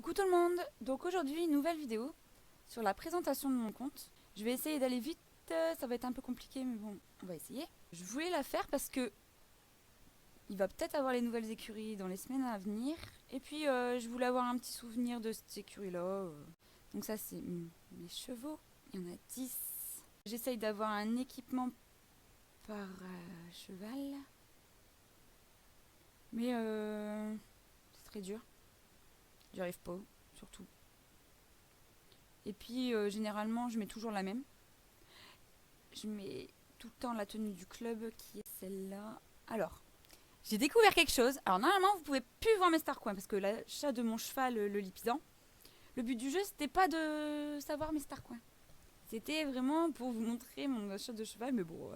Coucou tout le monde. Donc aujourd'hui une nouvelle vidéo sur la présentation de mon compte. Je vais essayer d'aller vite, ça va être un peu compliqué mais bon, on va essayer. Je voulais la faire parce que il va peut-être avoir les nouvelles écuries dans les semaines à venir. Et puis je voulais avoir un petit souvenir de cette écurie là. Donc ça c'est mes chevaux, il y en a 10. J'essaye d'avoir un équipement par cheval. Mais c'est très dur. J'y arrive pas, surtout. Et puis généralement je mets toujours la même. Je mets tout le temps la tenue du club qui est celle-là. Alors, j'ai découvert quelque chose. Alors normalement vous pouvez plus voir mes starcoins parce que l'achat de mon cheval, le Lipidan, le but du jeu c'était pas de savoir mes starcoins. C'était vraiment pour vous montrer mon achat de cheval, mais bon,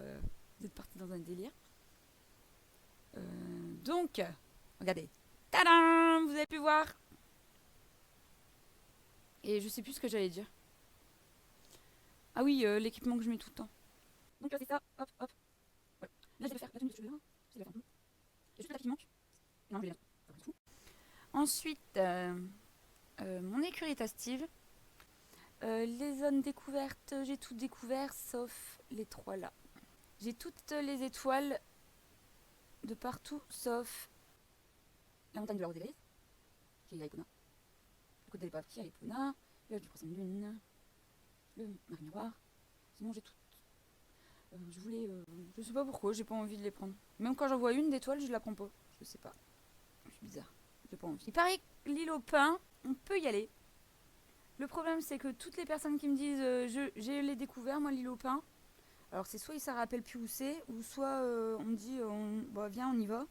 vous êtes parti dans un délire. Donc, regardez. Tadam! Vous avez pu voir. Et je sais plus ce que j'allais dire. Ah oui, l'équipement que je mets tout le temps. Donc c'est ça, hop, hop. Voilà. Là je vais faire la tenue de cheveux. C'est la fin. Il y a juste là qui manque. Non, je vais bien. Ensuite, mon écurie est à Steve. Les zones découvertes, j'ai tout découvert sauf les 3 là. J'ai toutes les étoiles de partout sauf la montagne de la Rose des Grises, qui est à Epona. Le côte des Lépaves qui est à Epona. Le village du Croissant de Lune. Le Marais Miroir. Sinon j'ai tout. Je voulais. Je sais pas pourquoi, j'ai pas envie de les prendre. Même quand j'en vois une d'étoile, je la prends pas. Je sais pas. Je suis bizarre. J'ai pas envie. Il paraît que l'île aux pins, on peut y aller. Le problème, c'est que toutes les personnes qui me disent j'ai les découvert, moi, l'île aux pins. Alors, c'est soit ils ne se rappellent plus où c'est, ou soit on me dit bah, viens, on y va.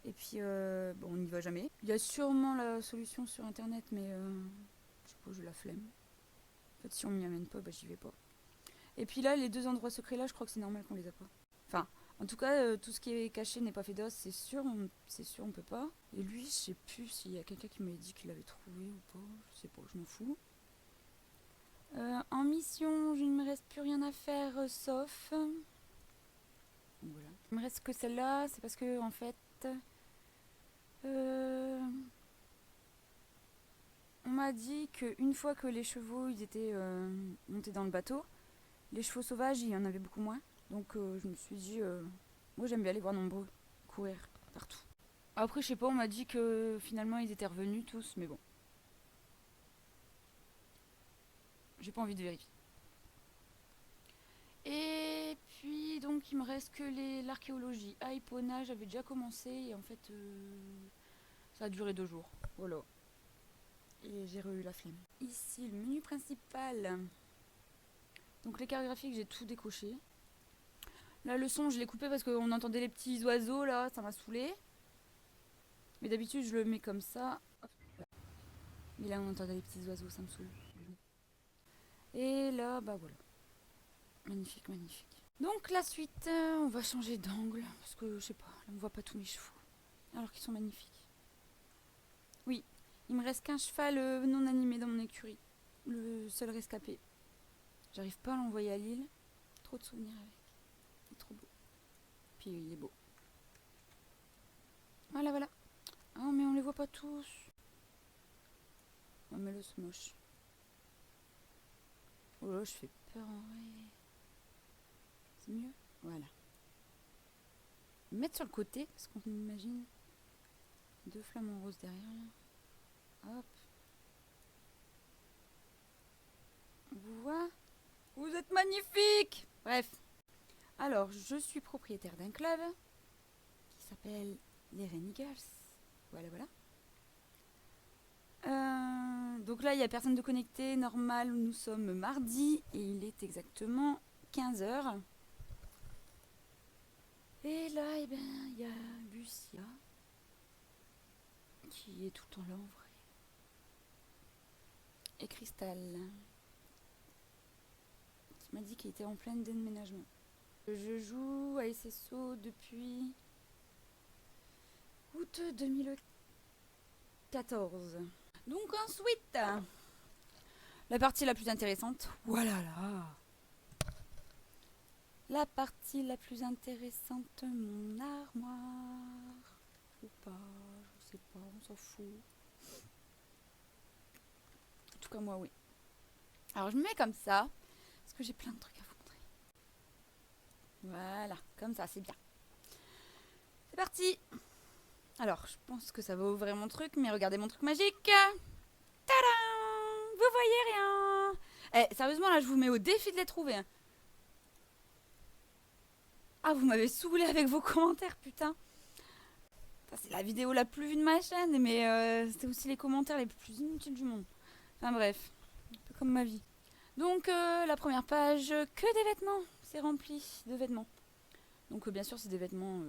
Et puis, bon, on n'y va jamais. Il y a sûrement la solution sur internet, mais je sais pas, j'ai la flemme. En fait, si on m'y amène pas, bah, j'y vais pas. Et puis là, les 2 endroits secrets là, je crois que c'est normal qu'on les a pas. Enfin, en tout cas, tout ce qui est caché n'est pas fait d'os, c'est sûr, on peut pas. Et lui, je sais plus s'il y a quelqu'un qui m'avait dit qu'il l'avait trouvé ou pas, je sais pas, je m'en fous. En mission, je ne me reste plus rien à faire sauf. Voilà. Il me reste que celle-là, c'est parce que en fait. On m'a dit qu'une fois que les chevaux ils étaient montés dans le bateau, les chevaux sauvages il y en avait beaucoup moins. Donc je me suis dit, moi j'aime bien les voir nombreux, courir partout. Après je sais pas, on m'a dit que finalement ils étaient revenus tous, mais bon. J'ai pas envie de vérifier. Et puis donc il me reste que l'archéologie. À Epona j'avais déjà commencé et en fait ça a duré 2 jours. Voilà. Et j'ai eu la flemme. Ici le menu principal. Donc les cartes graphiques j'ai tout décoché. Là le son je l'ai coupé parce qu'on entendait les petits oiseaux là, ça m'a saoulé. Mais d'habitude je le mets comme ça. Hop, là. Mais là on entendait les petits oiseaux, ça me saoule. Et là bah voilà. Magnifique, magnifique. Donc la suite, on va changer d'angle. Parce que je sais pas, là on voit pas tous mes chevaux. Alors qu'ils sont magnifiques. Oui, il me reste qu'un cheval non animé dans mon écurie. Le seul rescapé. J'arrive pas à l'envoyer à Lille. Trop de souvenirs avec. Il est trop beau. Puis il est beau. Voilà, voilà. Ah mais on les voit pas tous. Oh mais là c'est moche. Oh là je fais peur en vrai. C'est mieux. Voilà. Mettre sur le côté parce qu'on imagine 2 flamants roses derrière là. Hop. Vous voyez. Vous êtes magnifiques. Bref. Alors je suis propriétaire d'un club qui s'appelle les Rain Eagles. Voilà, voilà. Donc là, il n'y a personne de connecté. Normal, nous sommes mardi et il est exactement 15h. Et là, eh ben, il y a Lucia qui est tout le temps là en vrai. Et Cristal qui m'a dit qu'il était en plein déménagement. Je joue à SSO depuis août 2014. Donc ensuite, la partie la plus intéressante. Voilà là. La partie la plus intéressante, mon armoire. Ou pas, je sais pas, on s'en fout. comme moi, oui. Alors je me mets comme ça, parce que j'ai plein de trucs à vous montrer. Voilà, comme ça, c'est bien. C'est parti. Alors, je pense que ça va ouvrir mon truc, mais regardez mon truc magique. Tadam! Vous voyez rien. Eh, sérieusement, là, je vous mets au défi de les trouver. Hein. Ah, vous m'avez saoulé avec vos commentaires, putain. C'est la vidéo la plus vue de ma chaîne, mais c'était aussi les commentaires les plus inutiles du monde. Enfin bref, un peu comme ma vie. Donc la première page, que des vêtements. C'est rempli de vêtements. Donc bien sûr, c'est des vêtements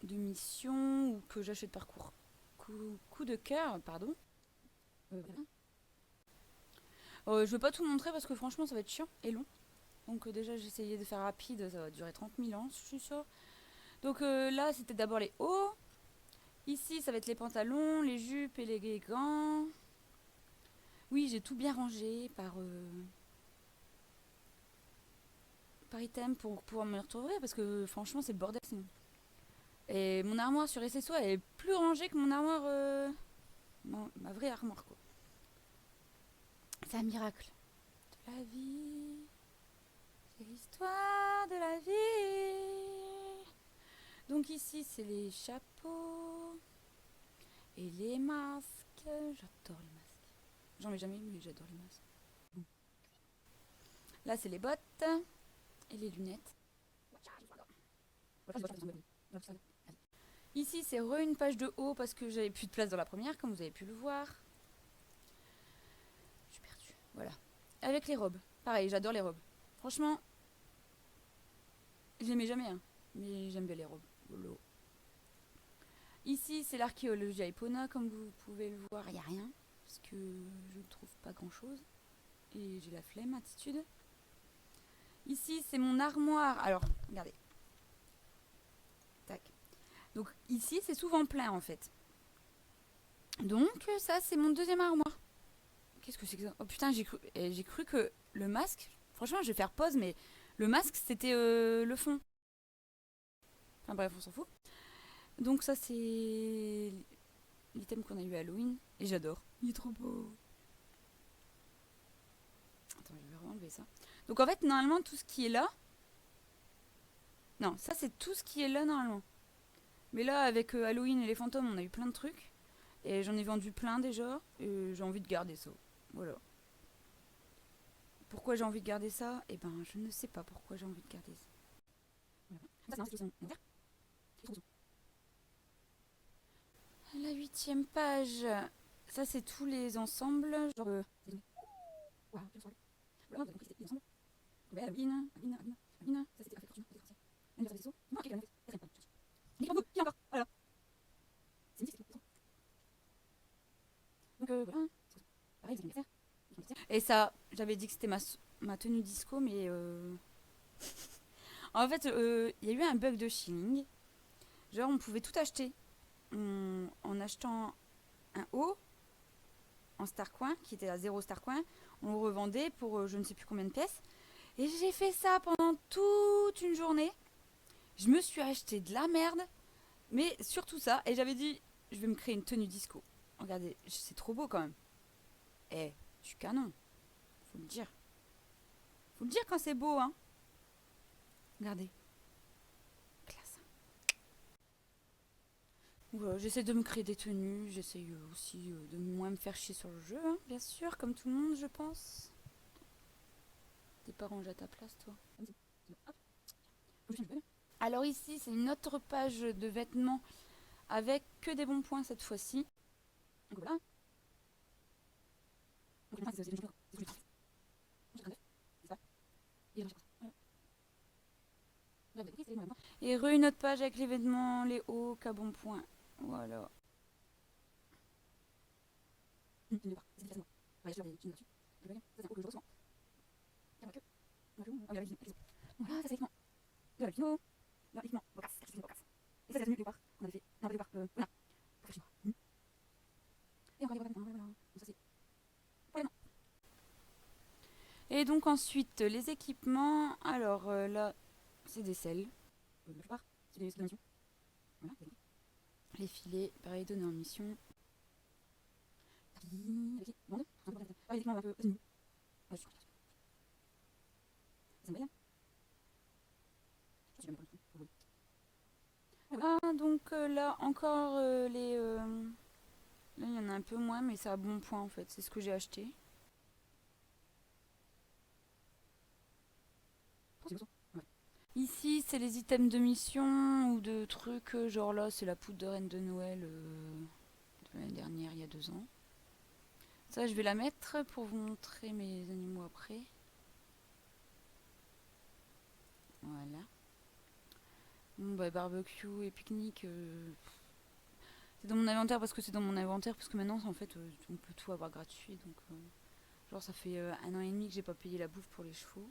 de mission ou que j'achète par coup de cœur, pardon. Je vais pas tout montrer parce que franchement, ça va être chiant et long. Donc déjà, j'ai essayé de faire rapide, ça va durer 30 000 ans, je suis sûre. Donc là, c'était d'abord les hauts. Ici, ça va être les pantalons, les jupes et les gants. Oui, j'ai tout bien rangé par item pour pouvoir me retrouver parce que franchement, c'est le bordel sinon. Et mon armoire sur SSO elle est plus rangée que mon armoire. Ma vraie armoire, quoi. C'est un miracle. De la vie. C'est l'histoire de la vie. Donc ici, c'est les chapeaux. Et les masques. J'adore les masques. J'en mets jamais, mais j'adore les masques. Là, c'est les bottes. Et les lunettes. Ici, c'est une page de haut parce que j'avais plus de place dans la première, comme vous avez pu le voir. Je suis perdue. Voilà. Avec les robes. Pareil, j'adore les robes. Franchement, je les mets jamais, hein. Mais j'aime bien les robes. Lolo. Ici, c'est l'archéologie à Epona. Comme vous pouvez le voir, il n'y a rien. Parce que je ne trouve pas grand-chose. Et j'ai la flemme, attitude. Ici, c'est mon armoire. Alors, regardez. Tac. Donc ici, c'est souvent plein, en fait. Donc, ça, c'est mon deuxième armoire. Qu'est-ce que c'est que ça? Oh putain, j'ai cru que le masque... Franchement, je vais faire pause, mais le masque, c'était le fond. Enfin bref, on s'en fout. Donc ça, c'est l'item qu'on a eu à Halloween. Et j'adore. Il est trop beau. Attends, je vais enlever ça. Donc en fait, normalement, tout ce qui est là... Non, ça, c'est tout ce qui est là, normalement. Mais là, avec Halloween et les fantômes, on a eu plein de trucs. Et j'en ai vendu plein déjà. Et j'ai envie de garder ça. Voilà. Pourquoi j'ai envie de garder ça? Eh ben, je ne sais pas pourquoi j'ai envie de garder ça. Voilà. Ça, c'est la 8e page. Ça, c'est tous les ensembles. Genre. Voilà, vous avez compris, c'est les ensembles. Abine. Ça, c'était affectation. L'anniversaire des vaisseaux. Non, ok, qui encore? Voilà. C'est une petite. Donc, voilà. Pareil, les anniversaires. Et ça, j'avais dit que c'était ma tenue disco, mais en fait, il y a eu un bug de shilling. Genre, on pouvait tout acheter. En achetant un haut en Starcoin, qui était à 0 Starcoin, on le revendait pour je ne sais plus combien de pièces. Et j'ai fait ça pendant toute une journée. Je me suis acheté de la merde, mais surtout ça. Et j'avais dit, je vais me créer une tenue disco. Regardez, c'est trop beau quand même. Eh, je suis canon. Faut le dire. Faut le dire quand c'est beau, hein. Regardez. Classe. Ouais, j'essaie de me créer des tenues. J'essaie aussi de moins me faire chier sur le jeu, hein, bien sûr, comme tout le monde, je pense. T'es pas rangé à ta place, toi. Alors ici, c'est une autre page de vêtements avec que des bons points cette fois-ci. Donc voilà. Et une autre page avec les vêtements, les hauts, qu'à bon point. Voilà. Voilà, ça c'est l'équipement. De la vino, là, l'équipement, bocasse, une bocasse. Et ça c'est la tenue léopard qu'on avait fait. Non, léopard, voilà. Pour faire chinois. Et encore des vêtements, voilà. Donc ça c'est pour les mains. Et donc ensuite, les équipements. Alors là, c'est des selles. La plupart, c'est des mission. Voilà, les filets, pareil, donnés en mission. les équipements un peu... Vas-y. Ouais, ça me va bien. Je sais même pas le truc. Oui. Voilà, donc là encore là il y en a un peu moins, mais c'est à bon point en fait, c'est ce que j'ai acheté. Ouais. Ici c'est les items de mission ou de trucs, genre là c'est la poudre de reine de Noël de l'année dernière, il y a 2 ans. Ça je vais la mettre pour vous montrer mes animaux après. Voilà. Bon bah barbecue et pique-nique, c'est dans mon inventaire parce que c'est dans mon inventaire, parce que maintenant en fait on peut tout avoir gratuit, donc genre ça fait 1 an et demi que j'ai pas payé la bouffe pour les chevaux.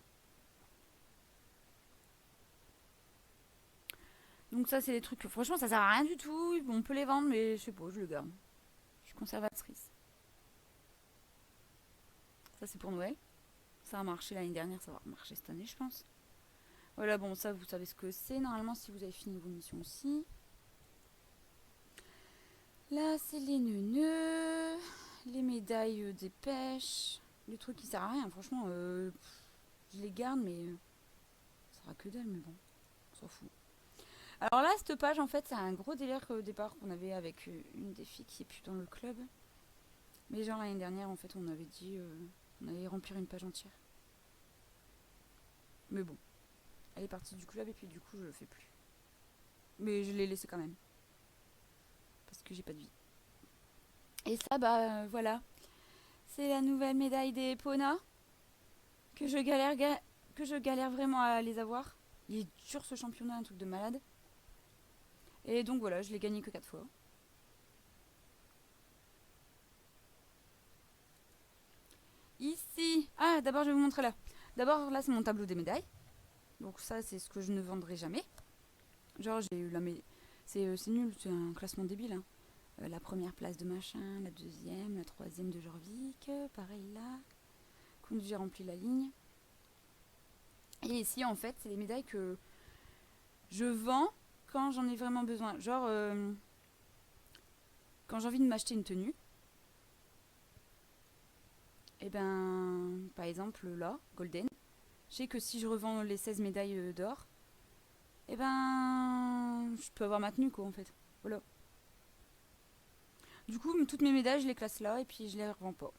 Donc ça c'est des trucs que franchement ça sert à rien du tout, on peut les vendre mais je sais pas, je le garde. Je suis conservatrice. Ça c'est pour Noël. Ça a marché l'année dernière, ça va marcher cette année je pense. Voilà, bon ça vous savez ce que c'est normalement si vous avez fini vos missions aussi. Là c'est les neuneux, les médailles des pêches, les trucs qui servent à rien, franchement je les garde mais ça sera que dalle, mais bon, on s'en fout. Alors là cette page en fait c'est un gros délire au départ qu'on avait avec une des filles qui est plus dans le club. Mais genre l'année dernière en fait on avait dit on allait remplir une page entière. Mais bon, elle est partie du club et puis du coup je le fais plus. Mais je l'ai laissé quand même. Parce que j'ai pas de vie. Et ça bah voilà. C'est la nouvelle médaille des Pona. Que je galère vraiment à les avoir. Il est dur ce championnat, un truc de malade. Et donc voilà, je l'ai gagné que 4 fois. Ici. Ah d'abord je vais vous montrer là. D'abord là c'est mon tableau des médailles. Donc ça c'est ce que je ne vendrai jamais. Genre j'ai eu la médaille. C'est nul, c'est un classement débile. Hein. La première place de machin, la deuxième, la troisième de Jorvik, pareil là. Quand j'ai rempli la ligne. Et ici en fait c'est les médailles que je vends quand j'en ai vraiment besoin. Genre quand j'ai envie de m'acheter une tenue. Et ben par exemple là, Golden. Je sais que si je revends les 16 médailles d'or, et ben je peux avoir ma tenue quoi en fait. Voilà. Du coup, toutes mes médailles, je les classe là et puis je les revends pas.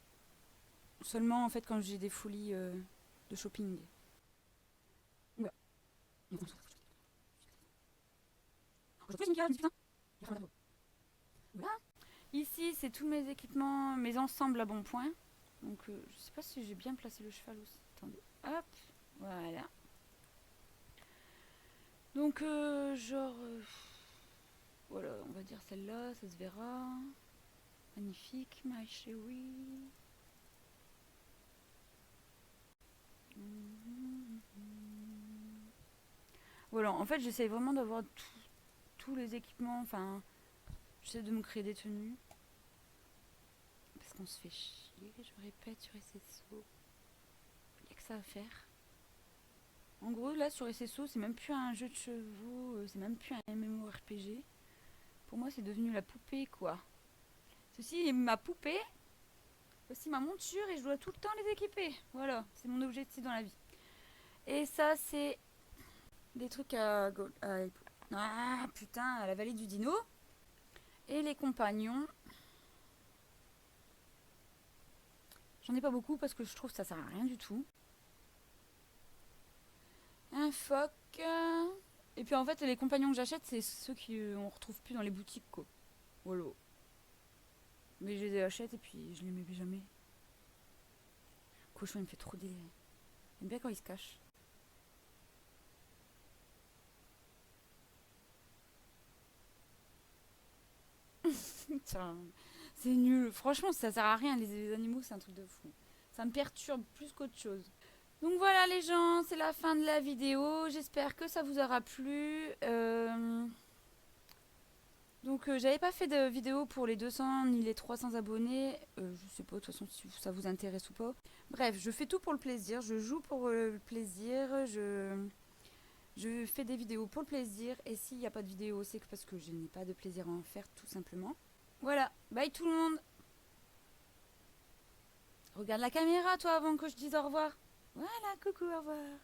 Seulement en fait quand j'ai des folies de shopping. Voilà. Voilà. Ici, c'est tous mes équipements, mes ensembles à bon point. Donc, je sais pas si j'ai bien placé le cheval aussi. Attendez, hop, voilà. Donc, genre, voilà, on va dire celle-là, ça se verra. Magnifique, ma chérie. Voilà, en fait, j'essaie vraiment d'avoir tous les équipements. Enfin, j'essaie de me créer des tenues. Parce qu'on se fait chier, je répète, sur SSO. Il n'y a que ça à faire. En gros, là, sur SSO, c'est même plus un jeu de chevaux, c'est même plus un MMORPG. Pour moi, c'est devenu la poupée, quoi. Ceci est ma poupée, voici ma monture et je dois tout le temps les équiper. Voilà, c'est mon objectif dans la vie. Et ça, c'est des trucs ah, putain, à la vallée du Dino. Et les compagnons. J'en ai pas beaucoup parce que je trouve que ça sert à rien du tout. Un phoque. Et puis en fait, les compagnons que j'achète, c'est ceux qu'on retrouve plus dans les boutiques, quoi. Voilà. Mais je les achète et puis je les mets jamais. Le cochon, il me fait trop délire. J'aime bien quand il se cache. C'est nul. Franchement, ça sert à rien. Les animaux, c'est un truc de fou. Ça me perturbe plus qu'autre chose. Donc voilà les gens, c'est la fin de la vidéo. J'espère que ça vous aura plu. Donc j'avais pas fait de vidéo pour les 200 ni les 300 abonnés. Je sais pas de toute façon si ça vous intéresse ou pas. Bref, je fais tout pour le plaisir. Je joue pour le plaisir. Je fais des vidéos pour le plaisir. Et s'il n'y a pas de vidéo, c'est parce que je n'ai pas de plaisir à en faire tout simplement. Voilà, bye tout le monde. Regarde la caméra, toi, avant que je dise au revoir. Voilà, coucou, au revoir.